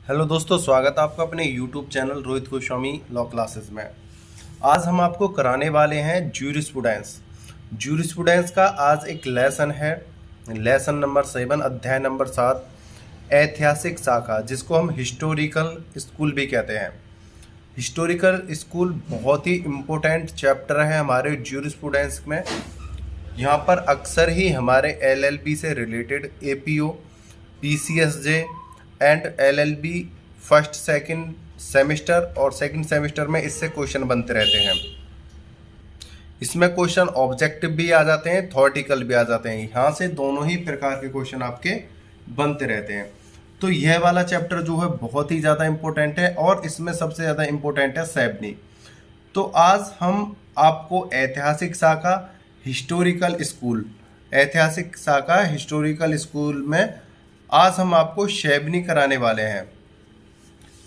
Hello दोस्तों, स्वागत है आपका अपने YouTube channel Rohit Goswami law classes में। आज हम आपको कराने वाले हैं ज्यूरिस्प्रूडेंस। ज्यूरिस्प्रूडेंस का आज एक लेसन है, लेसन नंबर 7, अध्याय नंबर 7, ऐतिहासिक शाखा, जिसको हम हिस्टोरिकल स्कूल भी कहते हैं। हिस्टोरिकल स्कूल बहुत ही इम्पोर्टेंट चैप्टर है हमारे ज्यूरिस्प्रूडेंस में। यहाँ पर अक्सर ही हमारे LLB से related APO, PCSJ and LLB first second semester और सेकंड सेमेस्टर में इससे क्वेश्चन बनते रहते हैं। इसमें क्वेश्चन ऑब्जेक्टिव भी आ जाते हैं, थ्योरेटिकल भी आ जाते हैं। यहाँ से दोनों ही प्रकार के क्वेश्चन आपके बनते रहते हैं। तो यह वाला चैप्टर जो है बहुत ही ज़्यादा इम्पोर्टेंट है और इसमें सबसे ज़्यादा इम्पोर्टेंट है सेबनी। तो आज हम आपको ऐतिहासिक शाखा हिस्टोरिकल स्कूल, ऐतिहासिक शाखा हिस्टोरिकल स्कूल में आज हम आपको सेबनी कराने वाले हैं,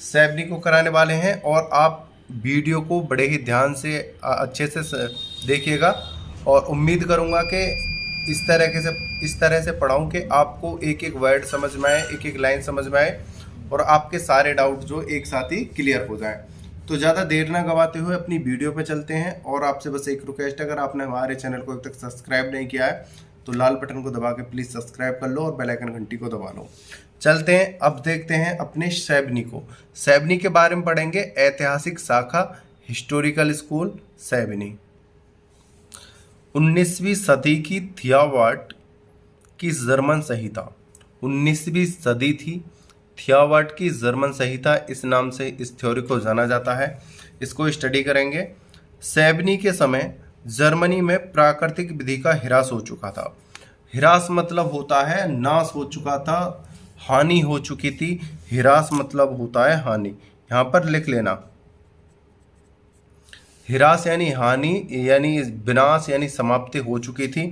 सेबनी को कराने वाले हैं। और आप वीडियो को बड़े ही ध्यान से अच्छे से देखिएगा और उम्मीद करूंगा कि इस तरह से पढ़ाऊं कि आपको एक एक वर्ड समझ में आए, एक एक लाइन समझ में आए और आपके सारे डाउट जो एक साथ ही क्लियर हो जाएं। तो ज़्यादा देर ना गवाते हुए अपनी वीडियो पे चलते हैं। और आपसे बस एक रिक्वेस्ट, अगर आपने हमारे चैनल को अभी तक सब्सक्राइब नहीं किया है तो लाल बटन को दबा के प्लीज़ सब्सक्राइब कर लो और बेल आइकन घंटी को दबा लो। चलते हैं, अब देखते हैं अपने सेबनी को। सेबनी के बारे में पढ़ेंगे, ऐतिहासिक शाखा हिस्टोरिकल स्कूल सेबनी। 19वीं सदी की थियावाट की जर्मन संहिता, 19वीं सदी थी, थियावाट की जर्मन संहिता, इस नाम से इस थ्योरी को जाना जाता है। इसको स्टडी करेंगे। सेबनी के समय जर्मनी में प्राकृतिक विधि का ह्रास हो चुका था। ह्रास मतलब होता है नाश हो चुका था, हानि हो चुकी थी। ह्रास मतलब होता है हानि, यहाँ पर लिख लेना। ह्रास यानी हानि, यानी विनाश, यानी समाप्ति हो चुकी थी,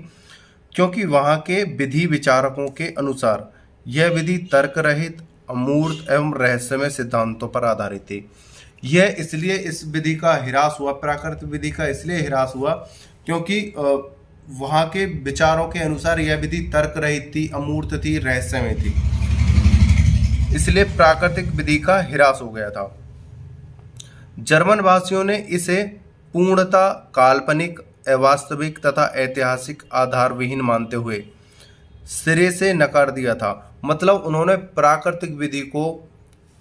क्योंकि वहाँ के विधि विचारकों के अनुसार यह विधि तर्क रहित, अमूर्त एवं रहस्यमय सिद्धांतों पर आधारित थी। यह इसलिए इस विधि का ह्रास हुआ, प्राकृतिक विधि का इसलिए ह्रास हुआ क्योंकि वहाँ के विचारों के अनुसार यह विधि तर्क रहित थी, अमूर्त थी, रहस्यमय थी, इसलिए प्राकृतिक विधि का ह्रास हो गया था। जर्मन वासियों ने इसे पूर्णतः काल्पनिक, अवास्तविक तथा ऐतिहासिक आधार विहीन मानते हुए सिरे से नकार दिया था। मतलब उन्होंने प्राकृतिक विधि को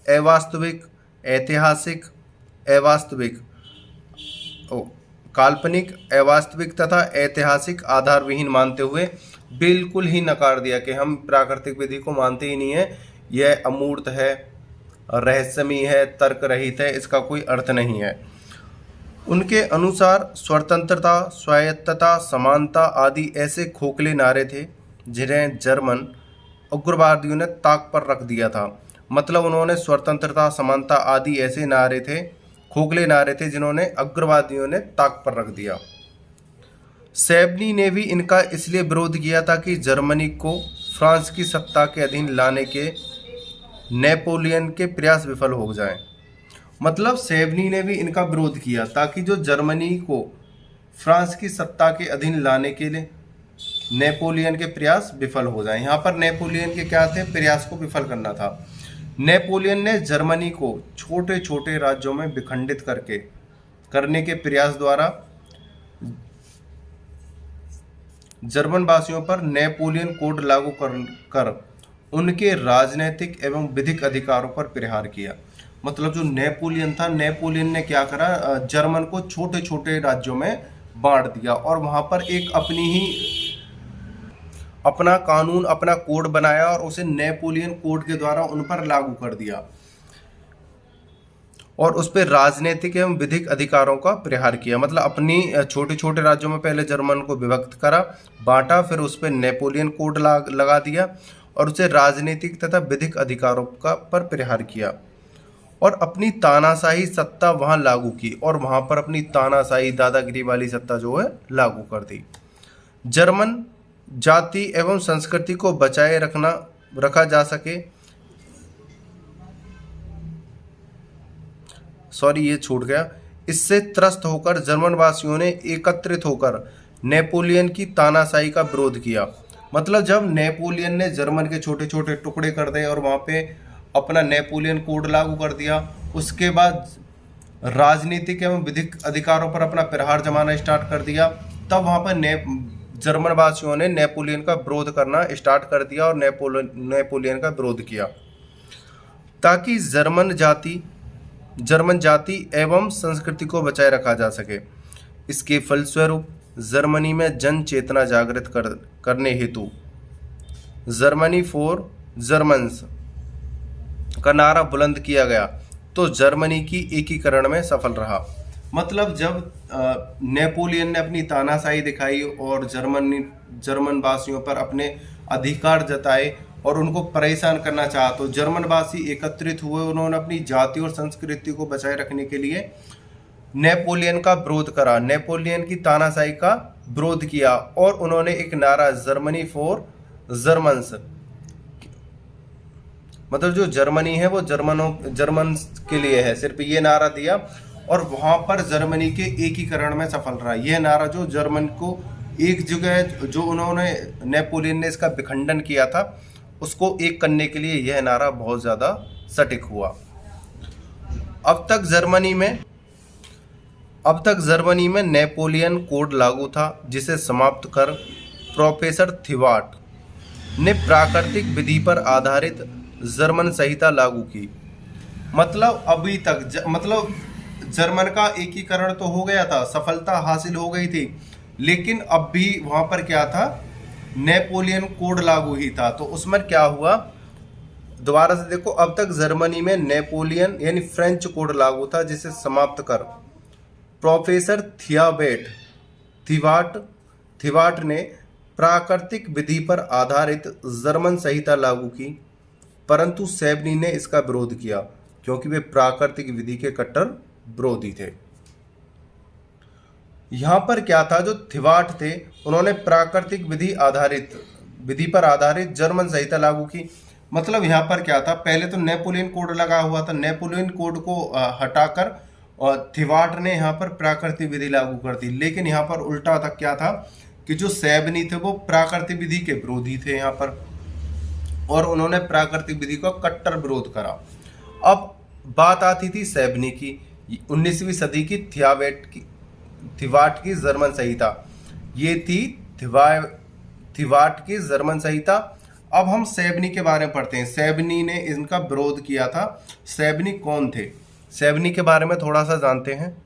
अवास्तविक, ऐतिहासिक, अवास्तविक, काल्पनिक, अवास्तविक तथा ऐतिहासिक आधार विहीन मानते हुए बिल्कुल ही नकार दिया कि हम प्राकृतिक विधि को मानते ही नहीं है, यह अमूर्त है, रहस्यमय है, तर्क रहित है, इसका कोई अर्थ नहीं है। उनके अनुसार स्वतंत्रता, स्वायत्तता, समानता आदि ऐसे खोखले नारे थे जिन्हें जर्मन उग्रवादियों ने ताक पर रख दिया था। मतलब उन्होंने स्वतंत्रता, समानता आदि ऐसे नारे थे, खोखले नारे थे, जिन्होंने अग्रवादियों ने ताक पर रख दिया। सेबनी ने भी इनका इसलिए विरोध किया था कि जर्मनी को फ्रांस की सत्ता के अधीन लाने के नेपोलियन के प्रयास विफल हो जाएं। मतलब सेबनी ने भी इनका विरोध किया ताकि जो जर्मनी को फ्रांस की सत्ता के अधीन लाने के लिए नेपोलियन के प्रयास विफल हो जाएं। यहाँ पर नेपोलियन के क्या थे, प्रयास को विफल करना था। नेपोलियन ने जर्मनी को छोटे छोटे राज्यों में विखंडित करने के प्रयास द्वारा जर्मन वासियों पर नेपोलियन कोड लागू कर उनके राजनीतिक एवं विधिक अधिकारों पर प्रहार किया। मतलब जो नेपोलियन था, नेपोलियन ने क्या करा, जर्मन को छोटे छोटे राज्यों में बांट दिया और वहां पर एक अपना कानून, अपना कोड बनाया और उसे नेपोलियन कोड के द्वारा उन पर लागू कर दिया और उस पर राजनीतिक एवं विधिक अधिकारों का प्रहार किया। मतलब अपनी छोटे छोटे राज्यों में पहले जर्मन को विभक्त करा, बांटा, फिर उस पर नेपोलियन कोड लगा दिया और उसे राजनीतिक तथा विधिक अधिकारों का पर प्रहार किया और अपनी तानाशाही सत्ता वहां लागू की और वहां पर अपनी तानाशाही, दादागिरी वाली सत्ता जो है लागू कर दी। जर्मन जाति एवं संस्कृति को बचाए रखा जा सके, ये छूट गया। इससे त्रस्त होकर जर्मन वासियों ने एकत्रित होकर नेपोलियन की तानाशाही का विरोध किया। मतलब जब नेपोलियन ने जर्मन के छोटे छोटे टुकड़े कर दिए और वहाँ पे अपना नेपोलियन कोड लागू कर दिया। उसके बाद राजनीतिक एवं विधिक अधिकारों पर अपना प्रहार जमाना स्टार्ट कर दिया। तब वहाँ पर जर्मन वासियों ने नेपोलियन का विरोध करना स्टार्ट कर दिया और नेपोलियन का विरोध किया, ताकि जर्मन जाति एवं संस्कृति को बचाए रखा जा सके। इसके फलस्वरूप जर्मनी में जन चेतना जागृत करने हेतु जर्मनी फॉर जर्मन्स का नारा बुलंद किया गया, तो जर्मनी की एकीकरण में सफल रहा। मतलब जब नेपोलियन ने अपनी तानाशाही दिखाई और जर्मन वासियों पर अपने अधिकार जताए और उनको परेशान करना चाहा, तो जर्मन वासी एकत्रित हुए। उन्होंने अपनी जाति और संस्कृति को बचाए रखने के लिए नेपोलियन का विरोध करा, नेपोलियन की तानाशाही का विरोध किया और उन्होंने एक नारा जर्मनी फॉर जर्मन्स, मतलब जो जर्मनी है वो जर्मन के लिए है, सिर्फ ये नारा दिया और वहां पर जर्मनी के एकीकरण में सफल रहा। यह नारा जो जर्मन को एक जगह, जो उन्होंने नेपोलियन ने इसका विखंडन किया था, उसको एक करने के लिए यह नारा बहुत ज़्यादा सटीक हुआ। अब तक जर्मनी में नेपोलियन कोड लागू था, जिसे समाप्त कर प्रोफेसर थिवाट ने प्राकृतिक विधि पर आधारित जर्मन संहिता लागू की। मतलब अभी तक मतलब जर्मन का एकीकरण तो हो गया था, सफलता हासिल हो गई थी, लेकिन अब भी वहां पर क्या था, नेपोलियन कोड लागू ही था। तो उसमें क्या हुआ, दोबारा से देखो, अब तक जर्मनी में नेपोलियन यानी फ्रेंच कोड लागू था, जिसे समाप्त कर प्रोफेसर थिवाट ने प्राकृतिक विधि पर आधारित जर्मन संहिता लागू की, परंतु सेबनी ने इसका विरोध किया क्योंकि वे प्राकृतिक विधि के कट्टर विरोधी थे। यहां पर क्या था, जो थिवाट थे उन्होंने प्राकृतिक विधि पर आधारित जर्मन संहिता लागू की। मतलब यहां पर क्या था, पहले तो नेपोलियन कोड लगा हुआ था, नेपोलियन कोड को हटाकर और थिवाट ने यहाँ पर प्राकृतिक विधि लागू कर दी। लेकिन यहाँ पर उल्टा था, क्या था कि जो सेबनी थे वो प्राकृतिक विधि के विरोधी थे यहाँ पर, और उन्होंने प्राकृतिक विधि का कट्टर विरोध करा। अब बात आती थी सेबनी की, 19वीं सदी की थिवाट की जर्मन संहिता, ये थी थिवाट की जर्मन संहिता। अब हम सेबनी के बारे में पढ़ते हैं। सेबनी ने इनका विरोध किया था। सेबनी कौन थे, सेबनी के बारे में थोड़ा सा जानते हैं।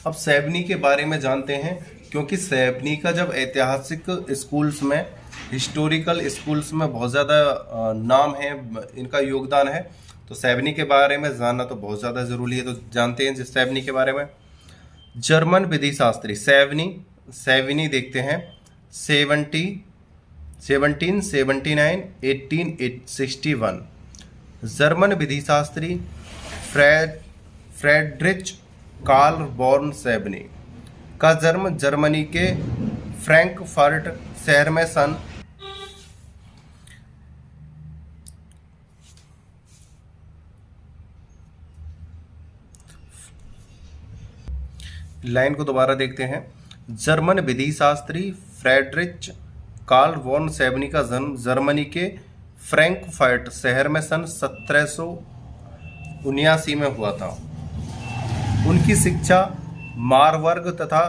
अब सेबनी के बारे में जानते हैं क्योंकि सेबनी का जब ऐतिहासिक स्कूल्स में, हिस्टोरिकल स्कूल्स में बहुत ज़्यादा नाम है, इनका योगदान है, तो सेबनी के बारे में जानना तो बहुत ज़्यादा ज़रूरी है। तो जानते हैं जिस सेबनी के बारे में। जर्मन विधि शास्त्री सेबनी देखते हैं 1779 1861। जर्मन विधि शास्त्री फ्रेडरिच कार्ल वॉर्न सेबनी का जन्म जर्मनी के फ्रैंकफर्ट शहर में सन लाइन को दोबारा देखते हैं। जर्मन विधि शास्त्री फ्रेडरिच कार्ल वॉर्न सेबनी का जन्म जर्मनी के फ्रैंकफर्ट शहर में सन 1779 में हुआ था। उनकी शिक्षा मारबर्ग तथा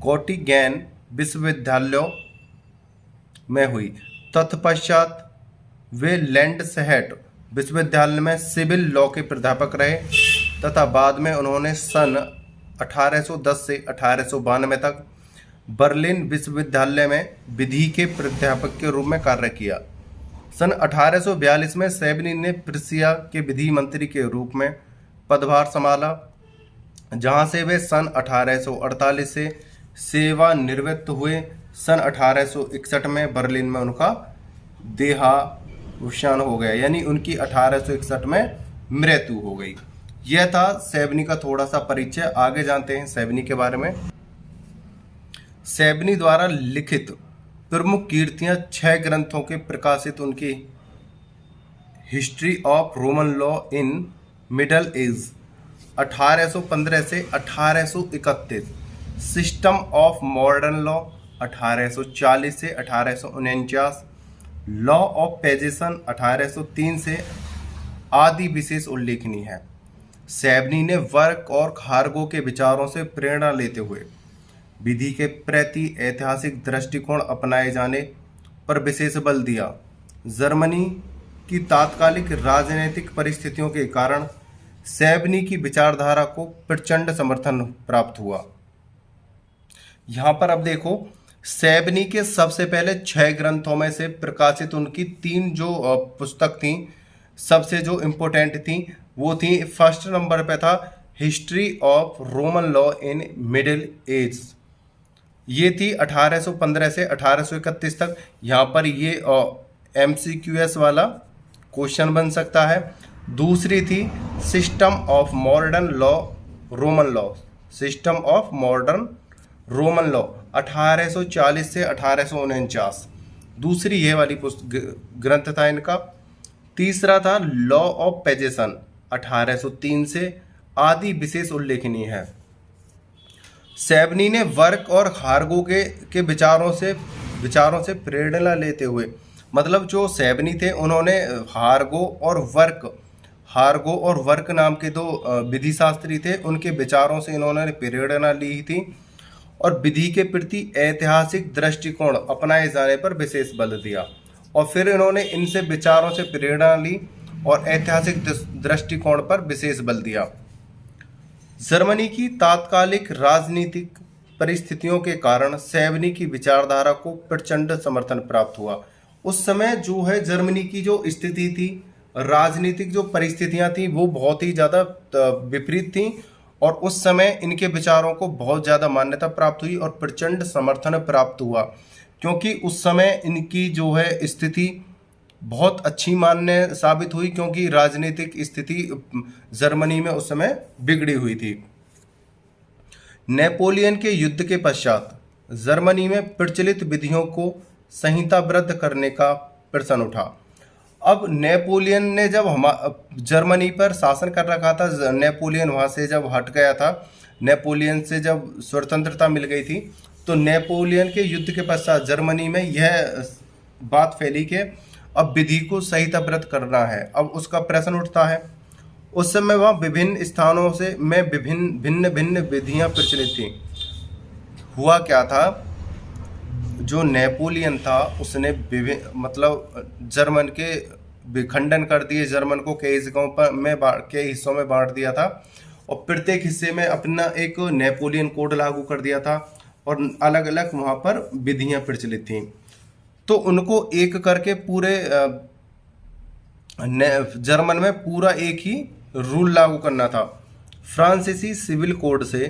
गोटिंगेन विश्वविद्यालयों में हुई। तत्पश्चात वे लैंडसहैट विश्वविद्यालय में सिविल लॉ के प्राध्यापक रहे तथा बाद में उन्होंने सन 1810 से 1892 तक बर्लिन विश्वविद्यालय में विधि के प्राध्यापक के रूप में कार्य किया। सन 1842 में सेबनी ने प्रुसिया के विधि मंत्री के रूप में पदभार संभाला, जहां से वे सन 1848 से सेवानिवृत्त हुए। सन 1861 में बर्लिन में उनका देहावसान हो गया, यानी उनकी 1861 में मृत्यु हो गई। यह था सेबनी का थोड़ा सा परिचय। आगे जानते हैं सेबनी के बारे में। सेबनी द्वारा लिखित प्रमुख कीर्तियां 6 ग्रंथों के प्रकाशित उनकी history of Roman law in middle age 1815 से 1831, सिस्टम ऑफ मॉडर्न लॉ 1840 से 1849, लॉ ऑफ पोजेशन 1803 से आदि विशेष उल्लेखनीय है। सैबनी ने वर्क और खारगो के विचारों से प्रेरणा लेते हुए विधि के प्रति ऐतिहासिक दृष्टिकोण अपनाए जाने पर विशेष बल दिया। जर्मनी की तात्कालिक राजनीतिक परिस्थितियों के कारण सैबनी की विचारधारा को प्रचंड समर्थन प्राप्त हुआ। यहाँ पर अब देखो, सैबनी के सबसे पहले 6 ग्रंथों में से प्रकाशित उनकी 3 जो पुस्तक थी, सबसे जो इम्पोर्टेंट थी वो थी, फर्स्ट नंबर पे था history of Roman law in middle age. ये थी 1815 से 1831 तक। यहाँ पर ये MCQS वाला क्वेश्चन बन सकता है। दूसरी थी system of modern law Roman law, system of modern Roman law 1840 से 1849, दूसरी ये वाली ग्रंथ था इनका। तीसरा था लॉ ऑफ पेजेशन 1803 से, आदि विशेष उल्लेखनीय है। सैबनी ने वर्क और खारगो के विचारों से प्रेरणा लेते हुए, मतलब जो सैबनी थे उन्होंने हारगो और वर्क नाम के 2 विधि शास्त्री थे, उनके विचारों से इन्होंने प्रेरणा ली थी और विधि के प्रति ऐतिहासिक दृष्टिकोण अपनाए जाने पर विशेष बल दिया। और फिर इन्होंने इनसे विचारों से प्रेरणा ली और ऐतिहासिक दृष्टिकोण पर विशेष बल दिया। जर्मनी की तात्कालिक राजनीतिक परिस्थितियों के कारण सैबनी की विचारधारा को प्रचंड समर्थन प्राप्त हुआ। उस समय जो है जर्मनी की जो स्थिति थी, राजनीतिक जो परिस्थितियां थी, वो बहुत ही ज़्यादा विपरीत थी और उस समय इनके विचारों को बहुत ज़्यादा मान्यता प्राप्त हुई और प्रचंड समर्थन प्राप्त हुआ, क्योंकि उस समय इनकी जो है स्थिति बहुत अच्छी मान्य साबित हुई, क्योंकि राजनीतिक स्थिति जर्मनी में उस समय बिगड़ी हुई थी। नेपोलियन के युद्ध के पश्चात जर्मनी में प्रचलित विधियों को संहिताबद्ध करने का प्रश्न उठा। अब नेपोलियन ने जब जर्मनी पर शासन कर रखा था, नेपोलियन वहाँ से जब हट गया था, नेपोलियन से जब स्वतंत्रता मिल गई थी, तो नेपोलियन के युद्ध के पश्चात जर्मनी में यह बात फैली कि अब विधि को संहिताबद्ध करना है। अब उसका प्रश्न उठता है। उस समय वहाँ विभिन्न स्थानों से में भिन्न विधियाँ प्रचलित थी। हुआ क्या था, जो नेपोलियन था उसने मतलब जर्मन के विखंडन कर दिए, जर्मन को कई हिस्सों में बांट दिया था और प्रत्येक हिस्से में अपना एक नेपोलियन कोड लागू कर दिया था और अलग अलग वहाँ पर विधियाँ प्रचलित थीं। तो उनको एक करके पूरे जर्मन में पूरा एक ही रूल लागू करना था। फ्रांसीसी सिविल कोड से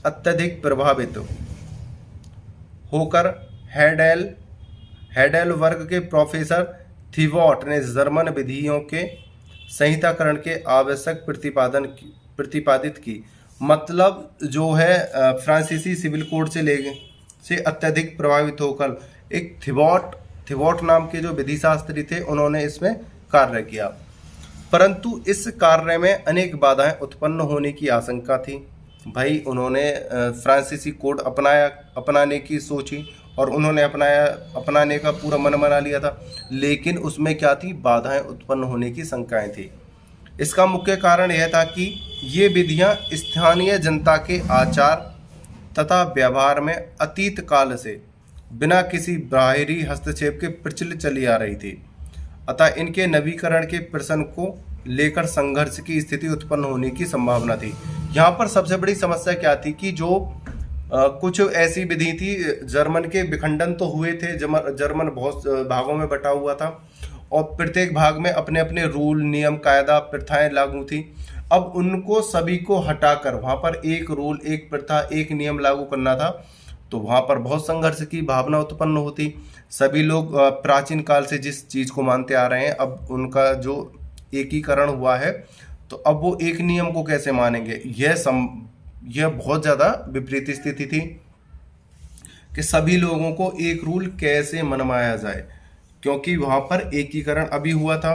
अत्यधिक प्रभावित होकर हेडेल वर्ग के प्रोफेसर थीवॉट ने जर्मन विधियों के संहिताकरण के आवश्यक प्रतिपादित की। मतलब जो है फ्रांसीसी सिविल कोड से अत्यधिक प्रभावित होकर एक थीवॉट नाम के जो विधि शास्त्री थे, उन्होंने इसमें कार्य किया, परंतु इस कार्य में अनेक बाधाएं उत्पन्न होने की आशंका थी। भाई उन्होंने फ्रांसीसी कोड अपनाने की सोची और उन्होंने अपनाने का पूरा मन बना लिया था, लेकिन उसमें क्या थी, बाधाएं उत्पन्न होने की शंकाएं थी। इसका मुख्य कारण यह था कि ये विधियां स्थानीय जनता के आचार तथा व्यवहार में अतीत काल से बिना किसी बाहरी हस्तक्षेप के प्रचलित चली आ रही थी। अतः इनके नवीकरण के प्रश्न को लेकर संघर्ष की स्थिति उत्पन्न होने की संभावना थी। यहाँ पर सबसे बड़ी समस्या क्या थी कि जो कुछ ऐसी विधि थी, जर्मन के विखंडन तो हुए थे, जर्मन बहुत भागों में बटा हुआ था और प्रत्येक भाग में अपने अपने रूल, नियम, कायदा, प्रथाएं लागू थी। अब उनको सभी को हटाकर वहाँ पर एक रूल, एक प्रथा, एक नियम लागू करना था, तो वहाँ पर बहुत संघर्ष की भावना उत्पन्न होती। सभी लोग प्राचीन काल से जिस चीज़ को मानते आ रहे हैं, अब उनका जो एकीकरण हुआ है, तो अब वो एक नियम को कैसे मानेंगे, यह बहुत ज़्यादा विपरीत स्थिति थी कि सभी लोगों को एक रूल कैसे मनवाया जाए, क्योंकि वहाँ पर एकीकरण अभी हुआ था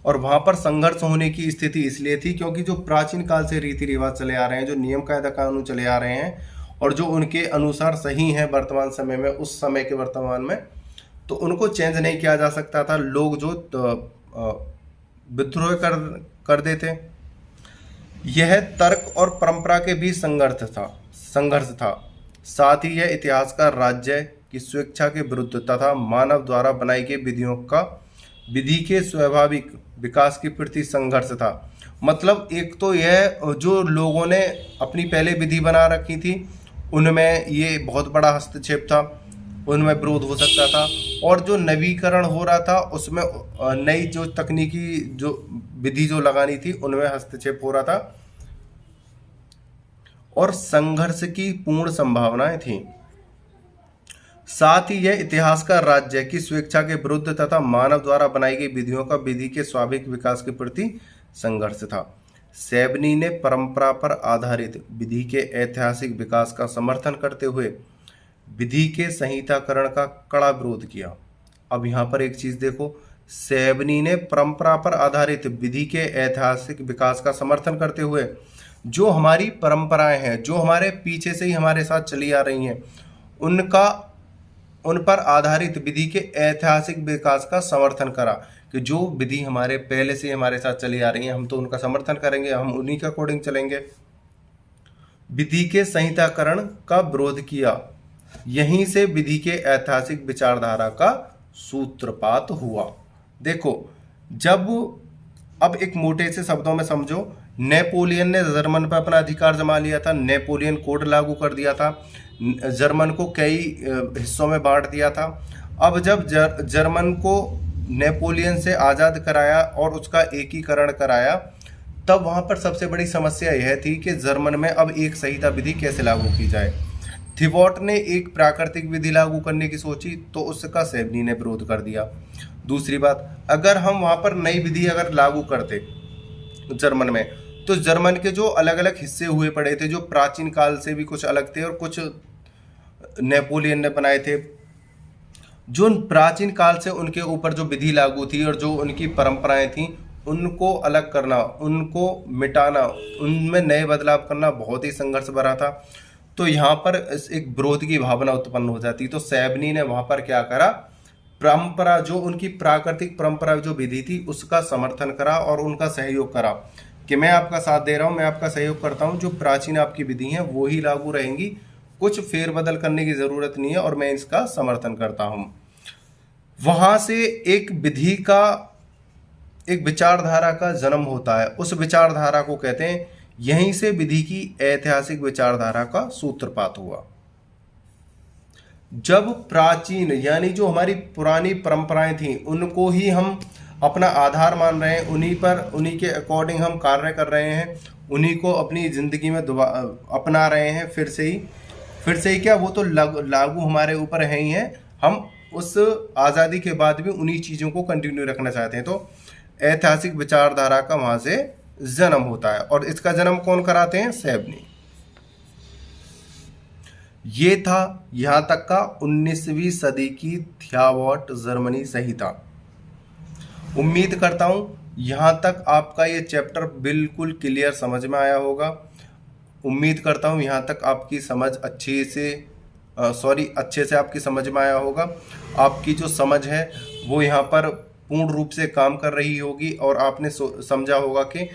और वहाँ पर संघर्ष होने की स्थिति इसलिए थी क्योंकि जो प्राचीन काल से रीति रिवाज चले आ रहे हैं, जो नियम कायदा कानून चले आ रहे हैं और जो उनके अनुसार सही हैं वर्तमान समय में, उस समय के वर्तमान में, तो उनको चेंज नहीं किया जा सकता था। लोग जो विद्रोह कर देते। यह तर्क और परंपरा के बीच संघर्ष था। साथ ही यह इतिहास का राज्य की स्वेच्छा के विरुद्ध तथा मानव द्वारा बनाई गई विधि के स्वाभाविक विकास के प्रति संघर्ष था। मतलब एक तो यह जो लोगों ने अपनी पहले विधि बना रखी थी उनमें ये बहुत बड़ा हस्तक्षेप था, उनमें विरोध हो सकता था, और जो नवीकरण हो रहा था उसमें नई जो तकनीकी जो विधि जो लगानी थी उनमें हस्तक्षेप हो रहा था, और संघर्ष की पूर्ण संभावनाएं थी। साथ ही यह इतिहास का राज्य की स्वेच्छा के विरुद्ध तथा मानव द्वारा बनाई गई विधि के स्वाभाविक विकास के प्रति संघर्ष था। सेबनी ने परंपरा पर आधारित विधि के ऐतिहासिक विकास का समर्थन करते हुए विधि के संहिताकरण का कड़ा विरोध किया। अब यहाँ पर एक चीज देखो, सेबनी ने परंपरा पर आधारित विधि के ऐतिहासिक विकास का समर्थन करते हुए जो हमारी परंपराएं हैं, जो हमारे पीछे से ही हमारे साथ चली आ रही हैं, उन पर आधारित विधि के ऐतिहासिक विकास का समर्थन करा कि जो विधि हमारे पहले से हमारे साथ चली आ रही है हम तो उनका समर्थन करेंगे, हम उन्हीं के अकॉर्डिंग चलेंगे। विधि के संहिताकरण का विरोध किया। यहीं से विधि के ऐतिहासिक विचारधारा का सूत्रपात हुआ। देखो, जब अब एक मोटे से शब्दों में समझो, नेपोलियन ने जर्मन पर अपना अधिकार जमा लिया था, नेपोलियन कोड लागू कर दिया था, जर्मन को कई हिस्सों में बांट दिया था। अब जब जर्मन को नेपोलियन से आज़ाद कराया और उसका एकीकरण कराया, तब वहाँ पर सबसे बड़ी समस्या यह थी कि जर्मन में अब एक संहिता विधि कैसे लागू की जाए। थिबॉट ने एक प्राकृतिक विधि लागू करने की सोची तो उसका सेबनी ने विरोध कर दिया। दूसरी बात, अगर हम वहाँ पर नई विधि अगर लागू करते जर्मन में, तो जर्मन के जो अलग अलग हिस्से हुए पड़े थे, जो प्राचीन काल से भी कुछ अलग थे और कुछ नेपोलियन ने बनाए थे, जो प्राचीन काल से उनके ऊपर जो विधि लागू थी और जो उनकी परंपराएं थी उनको अलग करना, उनको मिटाना, उनमें नए बदलाव करना बहुत ही संघर्ष भरा था। तो यहाँ पर एक विरोध की भावना उत्पन्न हो जाती। तो सेबनी ने वहाँ पर क्या करा, परंपरा जो उनकी प्राकृतिक परंपरा जो विधि थी उसका समर्थन करा और उनका सहयोग करा कि मैं आपका साथ दे रहा हूँ, मैं आपका सहयोग करता हूँ, जो प्राचीन आपकी विधि हैं वो ही लागू रहेंगी, कुछ फेरबदल करने की ज़रूरत नहीं है और मैं इसका समर्थन करता हूँ। वहाँ से एक विधि का, एक विचारधारा का जन्म होता है। उस विचारधारा को कहते हैं, यहीं से विधि की ऐतिहासिक विचारधारा का सूत्रपात हुआ। जब प्राचीन यानी जो हमारी पुरानी परंपराएं थी उनको ही हम अपना आधार मान रहे हैं, उन्हीं के अकॉर्डिंग हम कार्य कर रहे हैं, उन्हीं को अपनी ज़िंदगी में अपना रहे हैं, फिर से ही क्या, वो तो लागू हमारे ऊपर है ही हैं, हम उस आज़ादी के बाद भी उन्हीं चीज़ों को कंटिन्यू रखना चाहते हैं। तो ऐतिहासिक विचारधारा का वहाँ से जन्म होता है और इसका जन्म कौन कराते हैं, सेबनी। ये था यहाँ तक का 19वीं सदी की थियाबॉट जर्मनी संहिता। उम्मीद करता हूँ यहाँ तक आपका ये चैप्टर बिल्कुल क्लियर समझ में आया होगा। उम्मीद करता हूँ यहाँ तक आपकी समझ अच्छे से आपकी समझ में आया होगा। आपकी जो समझ है वो यहाँ पर पूर्ण रूप से काम कर रही होगी और आपने समझा होगा कि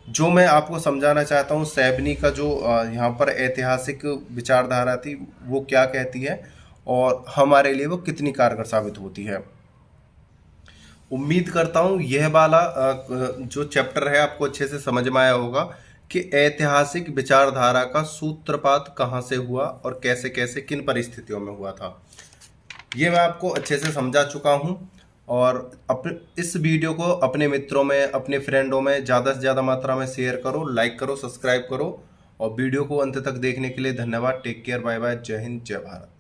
जो मैं आपको समझाना चाहता हूँ, सेबनी का जो यहाँ पर ऐतिहासिक विचारधारा थी वो क्या कहती है और हमारे लिए वो कितनी कारगर साबित होती है। उम्मीद करता हूँ यह वाला जो चैप्टर है आपको अच्छे से समझ में आया होगा कि ऐतिहासिक विचारधारा का सूत्रपात कहाँ से हुआ और कैसे कैसे किन परिस्थितियों में हुआ था। ये मैं आपको अच्छे से समझा चुका हूँ और इस वीडियो को अपने मित्रों में, अपने फ्रेंडों में ज़्यादा से ज़्यादा मात्रा में शेयर करो, लाइक करो, सब्सक्राइब करो और वीडियो को अंत तक देखने के लिए धन्यवाद। टेक केयर, बाय बाय, जय हिंद, जय भारत।